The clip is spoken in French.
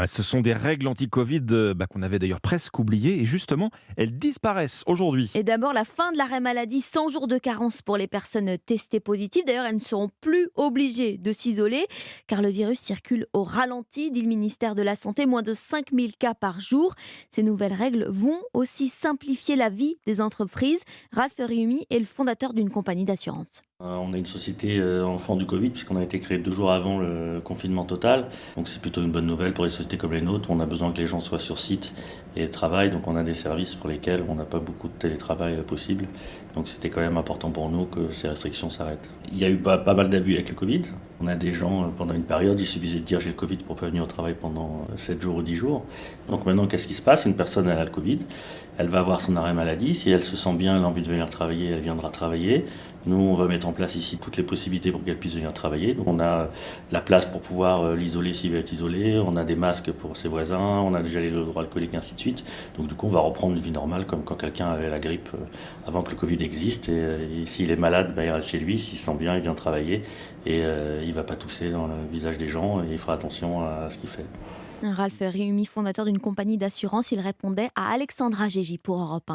Ce sont des règles anti-Covid qu'on avait d'ailleurs presque oubliées et justement, elles disparaissent aujourd'hui. Et d'abord, la fin de l'arrêt maladie, 100 jours de carence pour les personnes testées positives. D'ailleurs, elles ne seront plus obligées de s'isoler car le virus circule au ralenti, dit le ministère de la Santé, moins de 5000 cas par jour. Ces nouvelles règles vont aussi simplifier la vie des entreprises. Ralph Riumi est le fondateur d'une compagnie d'assurance. On est une société, enfant du Covid puisqu'on a été créé 2 jours avant le confinement total. Donc c'est plutôt une bonne nouvelle pour les sociétés comme les nôtres. On a besoin que les gens soient sur site et travaillent, donc on a des services pour lesquels on n'a pas beaucoup de télétravail, possible. Donc c'était quand même important pour nous que ces restrictions s'arrêtent. Il y a eu pas mal d'abus avec le Covid. On a des gens, pendant une période, il suffisait de dire: «J'ai le Covid» pour pas venir au travail pendant, 7 jours ou 10 jours. Donc maintenant, qu'est-ce qui se passe? Une personne, elle a le Covid, elle va avoir son arrêt maladie. Si elle se sent bien, elle a envie de venir travailler, elle viendra travailler. Nous, on va mettre en place ici toutes les possibilités pour qu'elle puisse venir travailler. Donc on a la place pour pouvoir, l'isoler s'il veut être isolé, on a des masques pour ses voisins, on a déjà les hydroalcooliques, ainsi de suite. Donc du coup, on va reprendre une vie normale comme quand quelqu'un avait la grippe, avant que le Covid existe. Et s'il est malade, il reste chez lui. S'il se sent bien, il vient travailler et il ne va pas tousser dans le visage des gens et il fera attention à ce qu'il fait. Ralph Riumi, fondateur d'une compagnie d'assurance, il répondait à Alexandra Gégy pour Europe 1.